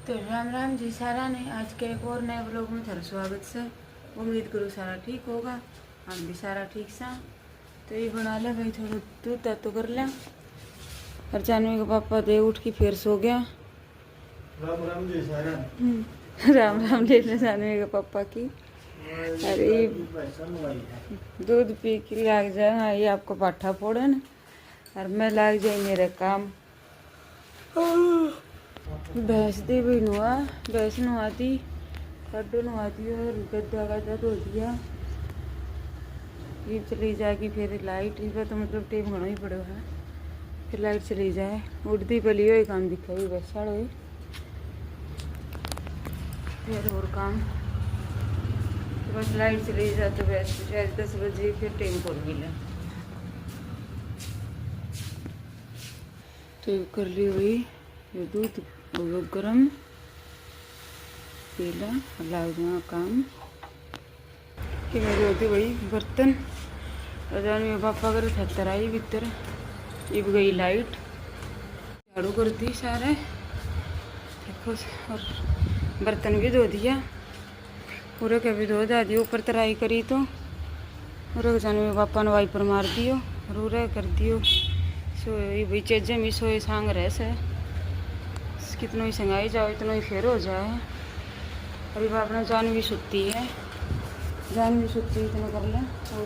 तो राम राम जी सारा ने आज के एक और नए ब्लॉग में थारा स्वागत से। उम्मीद करूँ सारा ठीक होगा, हम भी सारा ठीक सा। तो ये बना ले भाई, थोड़ा दूध तो कर ले। और जानवी का पापा दे उठ के फिर सो गया। राम राम जी सारा। राम राम ले ले जानवी का पापा की। अरे दूध पी के लाग जाए, हाँ ये आपको पाठा फोड़े न और मैं लाग जाए मेरे काम। भैंस दी भी नुआ, भैंस नुआती, कड्डू नुआती और गद्दा गद्दा धो दिया। ये चली जाएगी फिर लाइट इस बार तो मतलब टेम घना ही पड़ो है। फिर लाइट चली जाए उड़ती पली हो काम दिखा हुई बस साड़ हो फिर और काम तो बस लाइट चली जाए तो बस शायद 10 बजे फिर टेम पड़ मिले। तो कर ली हुई ये दूध वो गरम पीला लाउना काम कि मेरी होती वही बर्तन रजान में पापा कर छतर आई भीतर। इब गई लाइट, झाड़ू करती सारे देखो और बर्तन भी धो दिया पूरे के भी धो दा दियो। ऊपर तराई करी तो और रजान में पापा ने वाइपर मार दियो रूरे कर दियो। सोए भाई चेजे में सोए सांग रहे से कितनों ही संगाई जाओ इतना ही फेर हो जाए। अभी बाप ने जान भी सुती है, जान भी सुती इतना कर ले और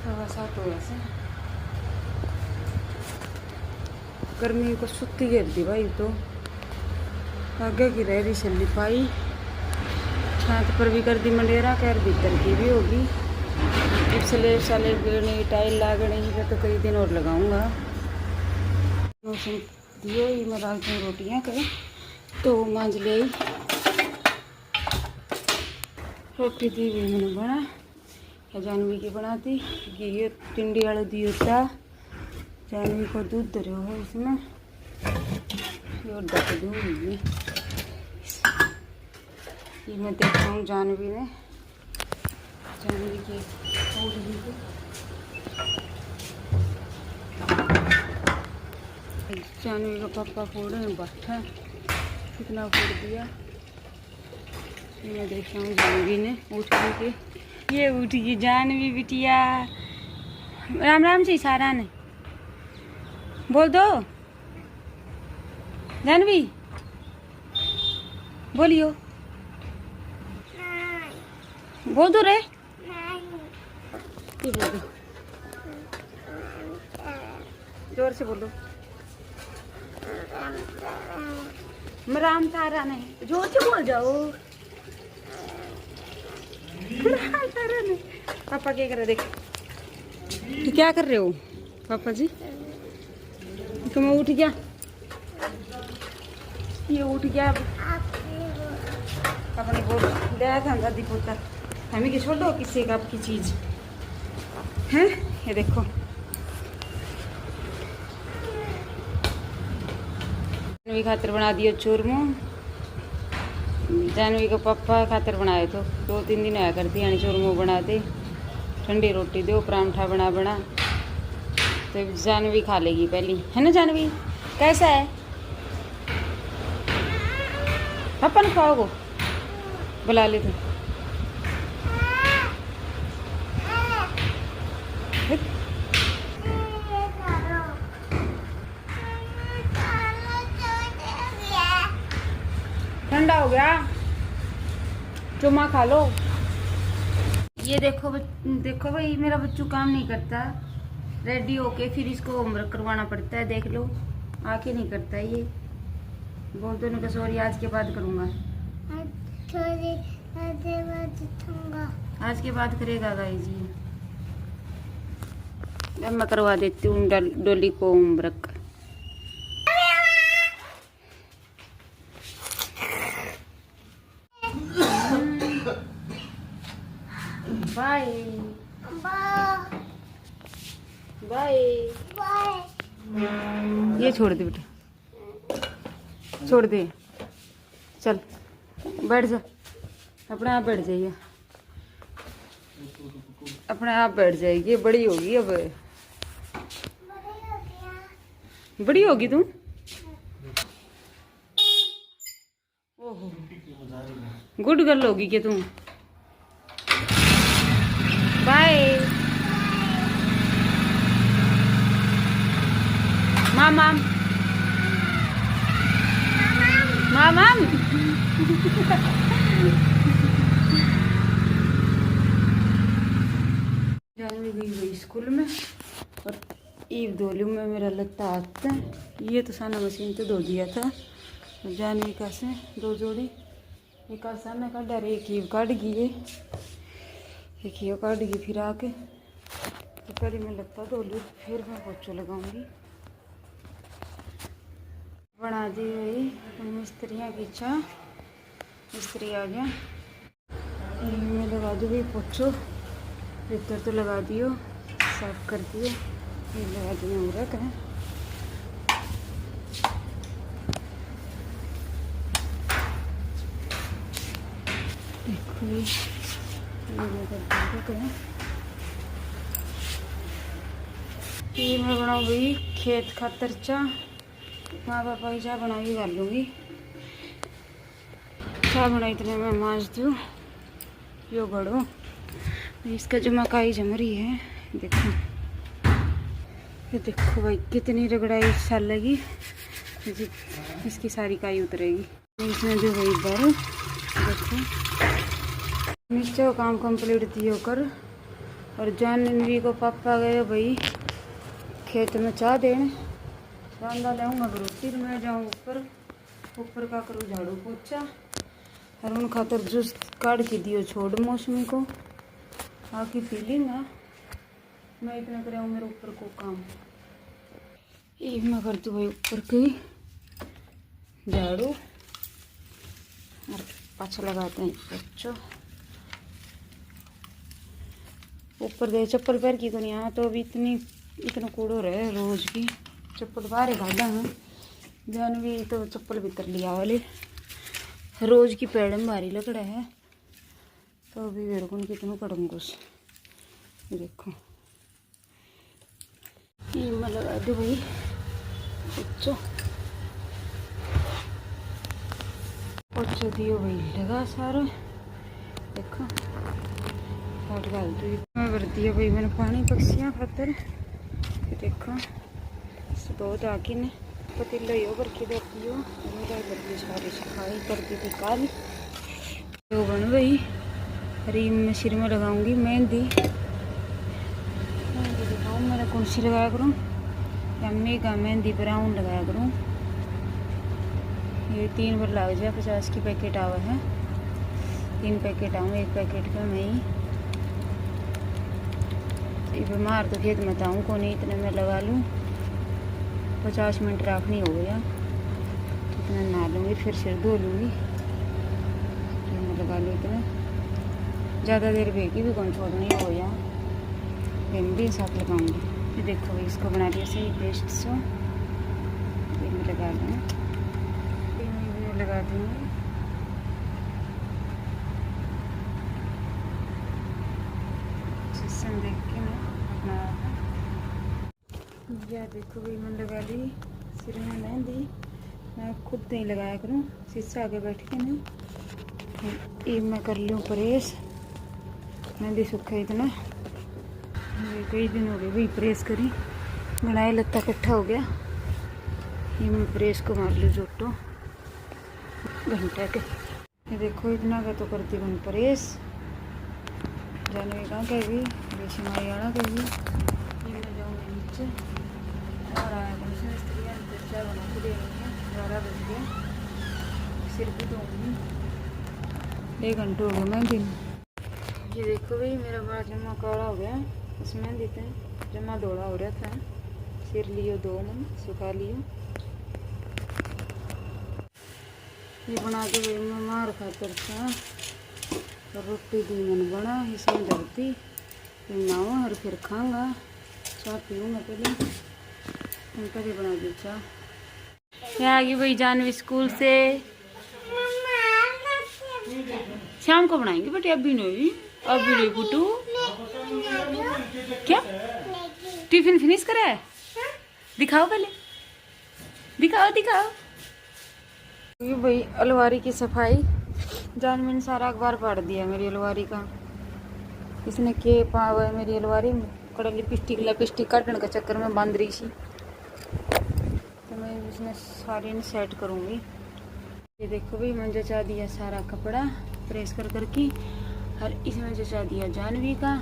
थोड़ा सा तो ऐसे गर्मी को सुती घेर दी भाई। तो आगे की रह रही चली पाई छात पर भी कर दी मंडेरा खैर भीतर की भी होगी। अब स्लेब सालेब गिरनी टाइल लागनी है तो कई दिन और लगाऊंगा। दियो ये मैं डालती हूँ रोटियाँ कर तो मांझ ले रोटी दी भी मैंने बना जानवी की बनाती कि ये टिंडी वाला दी होता। जानवी को दूध दे रहे हो इसमें और ढक दूँगी। ये मैं देखता हूँ जानवी ने जानवी की जानवी का पापा फोड़े बैठा कितना फोड़ दिया। मैं देखता हूँ जानवी ने उठ के ये उठ गई जानवी बिटिया। राम राम जी सारा ने बोल दो जानवी बोलियो बोल दो रे बोल दो जोर से बोलो। राम तारा नहीं जोर से बोल जाओ। राम तारा नहीं पापा क्या कर रहे देख क्या कर रहे हो पापा जी। तो मैं उठ गया ये उठ गया पापा ने बोल दिया था दादी पोता हमें कि छोड़ दो किसी का आपकी चीज है। ये देखो जानवी खातर बना दियो चूरमो। जानवी का पापा खातर बनाए तो 2-3 दिन आया करती यानी चूरमो बना दे ठंडी रोटी दो परांठा बना बना तो जानवी खा लेगी पहली है ना। जानवी कैसा है पापा ने खाओगो बुला ले तो ठंडा हो गया चुम्मा खा लो। ये देखो देखो भाई मेरा बच्चू काम नहीं करता रेडी होके फिर इसको होमवर्क करवाना पड़ता है। देख लो आके नहीं करता ये बोल दो ना सॉरी आज के बाद करूँगा आज के बाद करेगा गाई जी। अब मैं करवा देती हूँ डोली को होमवर्क। बाय बाय ये छोड़ दे बेटा छोड़ दे चल बैठ जा अपने आप बैठ जाइए अपने आप बैठ जाएगी। बड़ी होगी अब बड़ी होगी तुम ओहो गुड गर्ल होगी क्या तुम? बाय माम माम जानवी गई स्कूल में और ईव धोलू में मेरा लगता आता है। ये तो साना मशीन तो धो दिया था। जानवी का से 2 जोड़ी एक साना काट रही एक ईव काट गई है एक ये काट गई फिर आके तो पहले मैं लगता धोलू फिर मैं पोछा लगाऊंगी। बना दी गई मिस्त्रियाँ की चाह मिस्त्री आ गया। मैं लगा दी गई पोछो भीतर तो लगा दियो साफ कर दियो ये लगा दिए उरक है। देखो ये मैं बनाऊँगी खेत खातर चाह माँ पापा की चाह बनाऊँगी कर लूँगी। चाह बनाई इतने मैं मांझ दूँ यो गढ़ो इसका जो मकाई जम रही है। देखो ये देखो भाई कितनी रगड़ाई साल लगी इसकी सारी काई उतरेगी इसमें जो वही बार देखो नीचे का काम कंप्लीट दियो कर और जानवी को पापा गए भाई खेत में चाह देने चांदा लाऊंगा फिर मैं जाऊँ ऊपर का करूँ झाड़ू पोछा और उन खातर जूस काट के दियो छोड़ मौसमी को आके पी लेंगा। मैं इतना कराऊँ मेरे ऊपर को काम ये मैं कर दूँ भाई ऊपर की झाड़ू और पाछा लगाते हैं बच्चों ऊपर दे चप्पल पैर की को नहीं यहाँ तो अभी इतना कूड़ो रहे रोज की चप्पल बाहर गाड़ा है जानवी तो चप्पल भीतर लिया वाले रोज की पेड़ में भारी लकड़ा है तो अभी मेरे को कितना करूँगा उस देखो ये मैं लगा दूँ भाई पोछो पोछो दियो भाई लगा सारा देखो साठ डाल दूँ मैं भर दिया भाई मैंने पानी पक्षियाँ खातर देखो दो जाके ने पतीला यो भर के देती हो मेरा भर दी सारी सफाई कर दी थी काल तो बन गई। हरी मैं सिर में लगाऊंगी मेहंदी दिखाऊँ मेरा कौन सी लगाया करूँ या मेगा मेहंदी ब्राउन लगाया करूँ। ये 3 बार लग जाए 50 की पैकेट आवा है 3 पैकेट आऊँ 1 पैकेट का मैं ही बीमार तो खेत में आऊँ को नहीं इतने मैं लगा लूँ 50 मिनट रखनी हो गया इतना नहा लूँगी फिर सिर धो लूँगी फिर मैं लगा लूँ इतना ज़्यादा देर बेगी भी कौन छोड़नी हो या फिर भी साथ लगाऊंगी। ये देखो इसको बना लिया सही पेस्ट सो ये मैं लगा दूँ मैं लगा दूँगी। सिस्टम देख के मैं अपना या देखो भाई मैं लगा ली सिर में मेहंदी मैं खुद नहीं लगाया करूँ शीशे आगे बैठ के नहीं ये मैं कर लूँ प्रेस मेहंदी सूखा इतना कई दिन हो गए भाई प्रेस करी बनाए लगता इकट्ठा हो गया ये मैं प्रेस को मार लूँ जोटो घंटा के ये देखो इतना का तो करती हूँ प्रेस जाने कहाँ कहेगी बेसी मारी आना कहेगी ये मैं जाऊँगी नीचे और आया कहीं स्त्रियाँ चाय बना के दे रही है 12 बज गए सिर भी धोऊंगी 1 घंटे हो गए मैं दिन। ये देखो भाई मेरा बड़ा जमा काला हो गया इसमें देते हैं जमा दौड़ा हो रहा था सिर लियो 2 मन सुखा लियो ये बना के भाई मैं मार खातर था रोटी 2 मन बना इसमें धरती फिर नावा और फिर खाऊंगा चाय पीऊँगा पहले बना दी चाय। यहाँ आ गई भाई जानवी स्कूल से शाम को बनाएंगे बट अभी नहीं बुटू क्या टिफिन फिनिश करा है दिखाओ पहले दिखाओ ये भाई अलमारी की सफाई। जानवी ने सारा अखबार फाड़ दिया मेरी अलमारी का। इसने के पाव है मेरी अलमारी में कड़ा लिपस्टिक काटने का चक्कर में बांध रही थी, तो मैं इसमें सारी ने सेट करूँगी। ये देखो भाई मैंने जचा दिया सारा कपड़ा प्रेस कर करके, और इसमें जचा दिया जानवी का।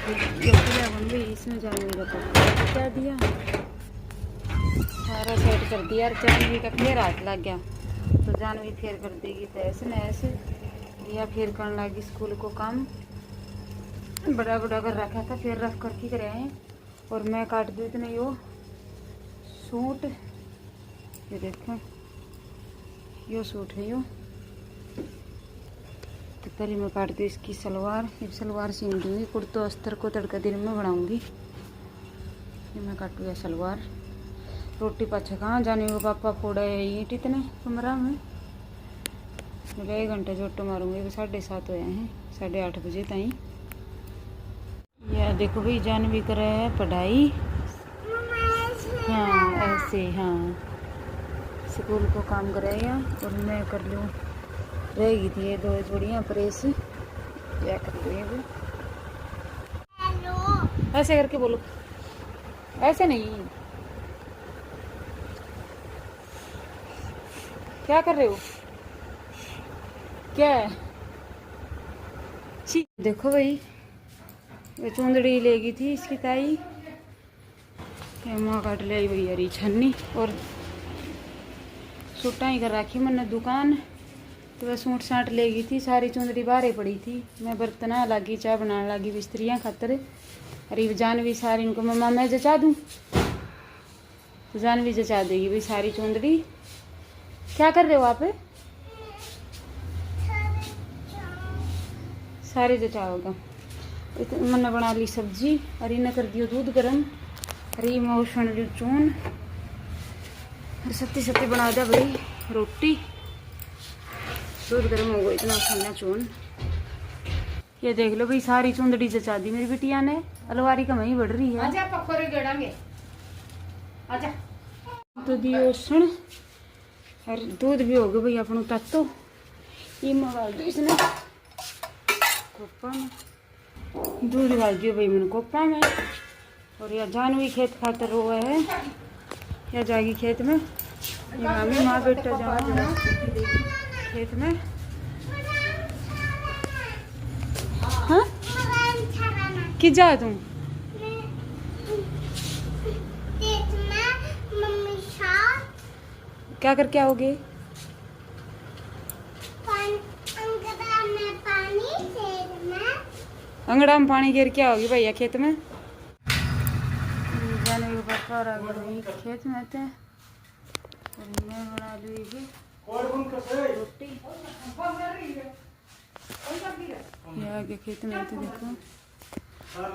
ये बन गई, इसमें जानवी का कपड़ा जचा दिया, सारा सेट कर दिया। और जानवी का फिर हाथ लग गया तो जानवी फिर कर देगी तैसे न ऐसे, या फिर करने लगी स्कूल को काम बड़ा बड़ा कर रखा था, फिर रख करके करे हैं। और मैं काट दी इतने यो सूट, ये देखो यो सूट है यो, तो पहले मैं काट दी इसकी सलवार। ये सलवार सीन दूँगी, कुर्तो अस्तर को तड़का दिन में बनाऊँगी। ये मैं काटूँगा सलवार। रोटी पाछा कहाँ जाने वो पापा फोड़ा है ईंट इतने कमरा में, मेरे 1 घंटे जोटो मारूंगी। 7:30 हुए हैं, 8:30 बजे ताई। यह देखो भाई जानवी कर रहे हैं पढ़ाई। हाँ ऐसे, हाँ स्कूल को काम करेगा और मैं कर लूँ, रहेगी थी ये 2 जोड़ियाँ प्रेस, क्या कर लूँ ये। ऐसे करके बोलो, ऐसे नहीं। क्या कर रहे हो, क्या है? देखो भाई ये चूंदड़ी लेगी थी इसकी ताई, माँ काट ले आई भैया री छन्नी। और सूटा ही कर रखी मैंने दुकान, तो वह सूट साट लेगी थी, सारी चूंदड़ी बाहर पड़ी थी। मैं बर्तना लगी, चाय बनाने लगी बिस्तरियाँ खातर। अरे जानवी सारी इनको मम्मा मैं जचा दूँ, तो जानवी जचा देगी भाई सारी चूंदड़ी। क्या कर रहे हो आप? सारे जचाओगा। मैंने बना ली सब्जी, और इन्हें कर दियो दूध गर्म, अरे मैं उछण ली चून, और सत्ती बना दिया भाई रोटी। दूध गर्म हो गया, इतना उछलना चून। ये देख लो भाई सारी चूंदड़ी जचा दी मेरी बिटिया ने। अलवारी का वहीं बढ़ रही है। आजा पकोड़े गेड़ांगे, आजा। तो दियो उछण, और दूध भी हो गया भाई अपनों तक। तो ये मंगा दो इसने कोपा में, दूध डाल दियो भाई मैंने कोपा में। और यह जानवी खेत खातर हुआ है, या जागी खेत में। यहाँ भी माँ बेटा जाओ खेत में। हाँ कि जा तुम क्या करके आओगे? अंगड़ा में पानी गिर के आओगी भैया खेत में। जाने के पापा और आगे खेत में थे, और मैं बना ली रोटी। ये आगे खेत में थे, देखो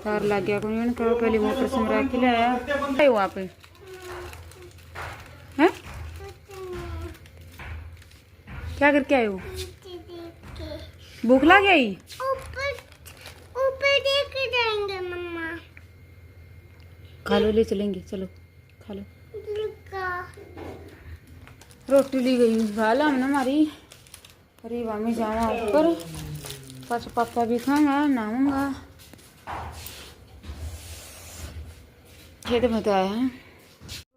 तार लग गया कोई करो, पहले मोटर से मरा के लाया वहाँ पे है। क्या करके आए हो? भूख लग गई? ऊपर देख जाएंगे मम्मा। खा लो, ले चलेंगे, चलो खा लो। रोटी ली गई गाला हमने हमारी। अरे वामी जाना ऊपर, पास पापा भी खाऊंगा नहाऊंगा। खेत में तो आया है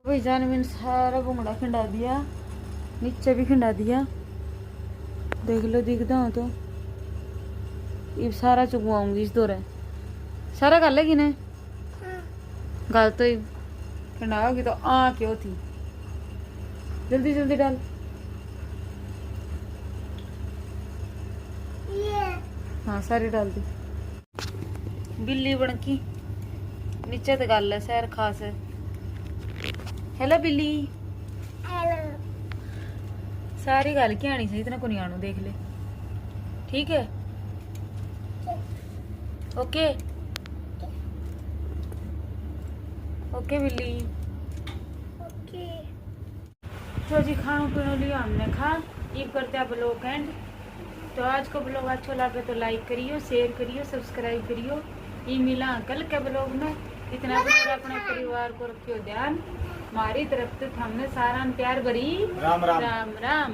भाई जानवी ने सारा बुंगड़ा खिंडा दिया, नीचे भी खिंडा दिया। देख लो दिखता हो तो ये सारा चुगवाऊंगी इस दौरे। सारा कर लेगी ने गल तो खिंडाओगी तो क्यों थी। जल्दी जल्दी डाल। हाँ सारी डाल दी। बिल्ली बनकी नीचे तो गल है सैर खास है। हेलो बिल्ली। हेलो। सारी गल की आनी सही इतना को नहीं आनू, देख ले ठीक है। ओके ओके बिल्ली ओके। तो जी खाना पीना लिया हमने, खा ये करते हैं ब्लॉग एंड। तो आज को ब्लॉग अच्छा लगे तो लाइक करियो, शेयर करियो, सब्सक्राइब करियो। ये मिला कल के ब्लॉग में। इतना अपने परिवार को रखियो ध्यान। मारी तरफ से हमने सारा प्यार भरी राम राम। राम राम।